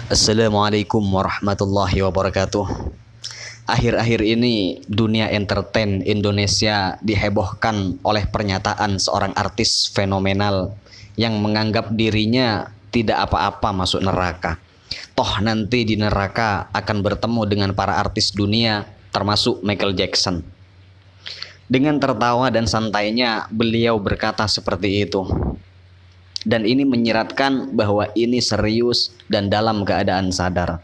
Assalamualaikum warahmatullahi wabarakatuh. Akhir-akhir ini dunia entertain Indonesia dihebohkan oleh pernyataan seorang artis fenomenal yang menganggap dirinya tidak apa-apa masuk neraka. Toh nanti di neraka akan bertemu dengan para artis dunia termasuk Michael Jackson. Dengan tertawa dan santainya beliau berkata seperti itu. Dan ini menyiratkan bahwa ini serius dan dalam keadaan sadar.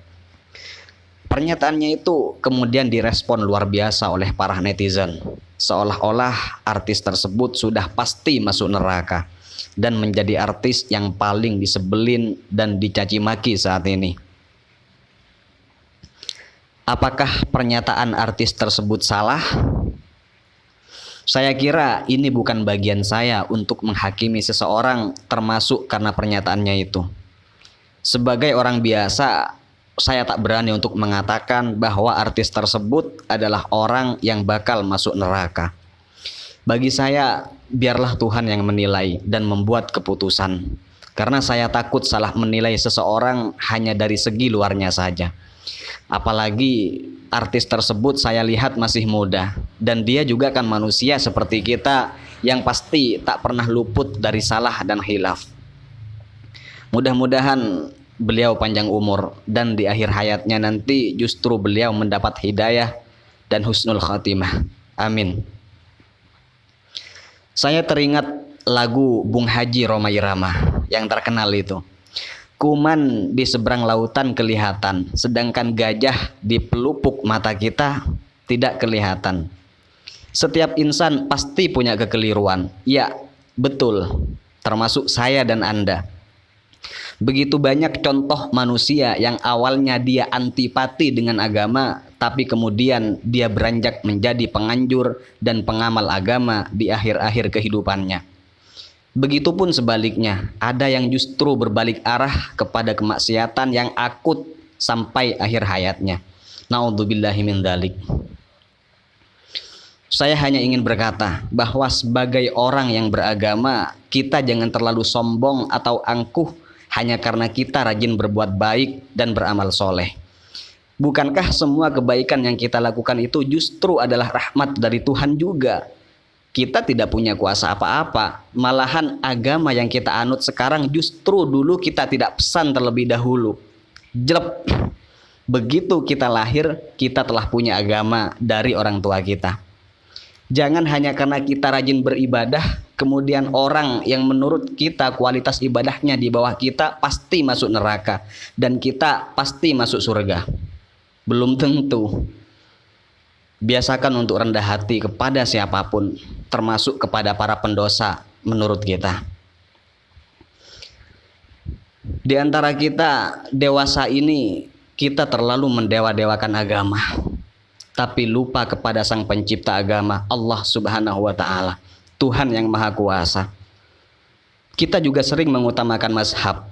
Pernyataannya itu kemudian direspon luar biasa oleh para netizen. Seolah-olah artis tersebut sudah pasti masuk neraka dan menjadi artis yang paling disebelin dan dicaci maki saat ini. Apakah pernyataan artis tersebut salah? Saya kira ini bukan bagian saya untuk menghakimi seseorang termasuk karena pernyataannya itu. Sebagai orang biasa, saya tak berani untuk mengatakan bahwa artis tersebut adalah orang yang bakal masuk neraka. Bagi saya, biarlah Tuhan yang menilai dan membuat keputusan. Karena saya takut salah menilai seseorang hanya dari segi luarnya saja. Apalagi artis tersebut saya lihat masih muda dan dia juga kan manusia seperti kita yang pasti tak pernah luput dari salah dan khilaf. Mudah-mudahan beliau panjang umur dan di akhir hayatnya nanti justru beliau mendapat hidayah dan husnul khatimah. Amin. Saya teringat lagu Bung Haji Rhoma Irama yang terkenal itu. Kuman di seberang lautan kelihatan, sedangkan gajah di pelupuk mata kita tidak kelihatan. Setiap insan pasti punya kekeliruan. Ya, betul, termasuk saya dan Anda. Begitu banyak contoh manusia yang awalnya dia antipati dengan agama, tapi kemudian dia beranjak menjadi penganjur dan pengamal agama di akhir-akhir kehidupannya. Begitupun sebaliknya, ada yang justru berbalik arah kepada kemaksiatan yang akut sampai akhir hayatnya. Na'udzubillahi min dzalik. Saya hanya ingin berkata bahwa sebagai orang yang beragama, kita jangan terlalu sombong atau angkuh hanya karena kita rajin berbuat baik dan beramal soleh. Bukankah semua kebaikan yang kita lakukan itu justru adalah rahmat dari Tuhan juga? Kita tidak punya kuasa apa-apa. Malahan agama yang kita anut sekarang justru dulu kita tidak pesan terlebih dahulu. Jelep. Begitu kita lahir, kita telah punya agama dari orang tua kita. Jangan hanya karena kita rajin beribadah, kemudian orang yang menurut kita kualitas ibadahnya di bawah kita pasti masuk neraka. Dan kita pasti masuk surga. Belum tentu. Biasakan untuk rendah hati kepada siapapun, termasuk kepada para pendosa menurut kita. Di antara kita dewasa ini, kita terlalu mendewa-dewakan agama, tapi lupa kepada Sang Pencipta agama, Allah Subhanahu wa Ta'ala, Tuhan yang Maha Kuasa. Kita juga sering mengutamakan mazhab,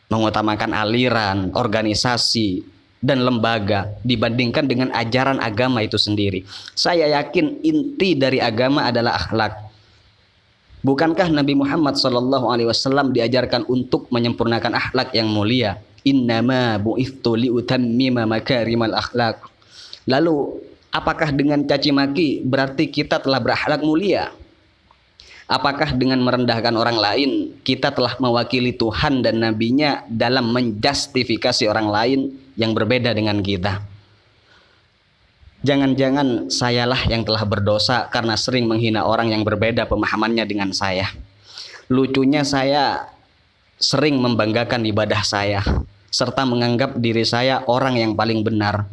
mengutamakan aliran, organisasi, dan lembaga dibandingkan dengan ajaran agama itu sendiri. Saya yakin inti dari agama adalah akhlak. Bukankah Nabi Muhammad SAW diajarkan untuk menyempurnakan akhlak yang mulia? Innama bu'ithtu liutammima makarimal akhlak. Lalu, apakah dengan caci maki berarti kita telah berakhlak mulia? Apakah dengan merendahkan orang lain kita telah mewakili Tuhan dan Nabi-Nya dalam menjustifikasi orang lain yang berbeda dengan kita? Jangan-jangan sayalah yang telah berdosa karena sering menghina orang yang berbeda pemahamannya dengan saya. Lucunya saya sering membanggakan ibadah saya serta menganggap diri saya orang yang paling benar.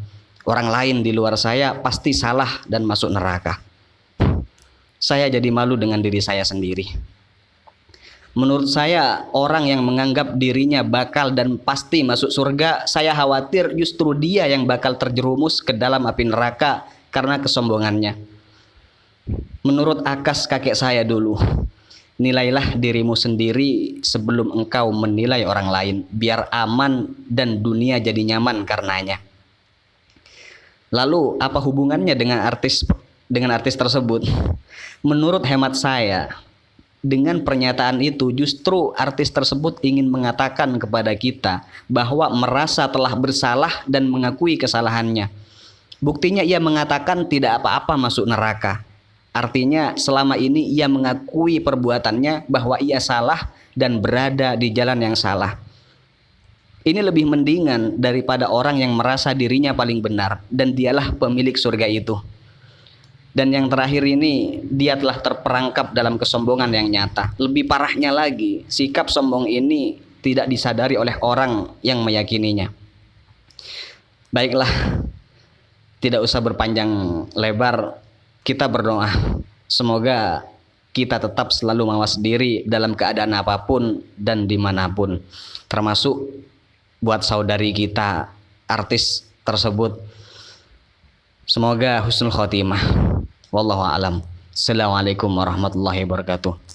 Orang lain di luar saya pasti salah dan masuk neraka. Saya jadi malu dengan diri saya sendiri. Menurut saya, orang yang menganggap dirinya bakal dan pasti masuk surga, saya khawatir justru dia yang bakal terjerumus ke dalam api neraka karena kesombongannya. Menurut akas kakek saya dulu, nilailah dirimu sendiri sebelum engkau menilai orang lain, biar aman dan dunia jadi nyaman karenanya. Lalu apa hubungannya dengan artis tersebut? Menurut hemat saya, dengan pernyataan itu justru artis tersebut ingin mengatakan kepada kita bahwa merasa telah bersalah dan mengakui kesalahannya. Buktinya ia mengatakan tidak apa-apa masuk neraka. Artinya selama ini ia mengakui perbuatannya bahwa ia salah dan berada di jalan yang salah. Ini lebih mendingan daripada orang yang merasa dirinya paling benar dan dialah pemilik surga itu. Dan yang terakhir ini, dia telah terperangkap dalam kesombongan yang nyata. Lebih parahnya lagi, sikap sombong ini tidak disadari oleh orang yang meyakininya. Baiklah, tidak usah berpanjang lebar, kita berdoa. Semoga kita tetap selalu mawas diri dalam keadaan apapun dan dimanapun. Termasuk buat saudari kita, artis tersebut. Semoga husnul khotimah. Wallahu a'lam. Assalamualaikum warahmatullahi wabarakatuh.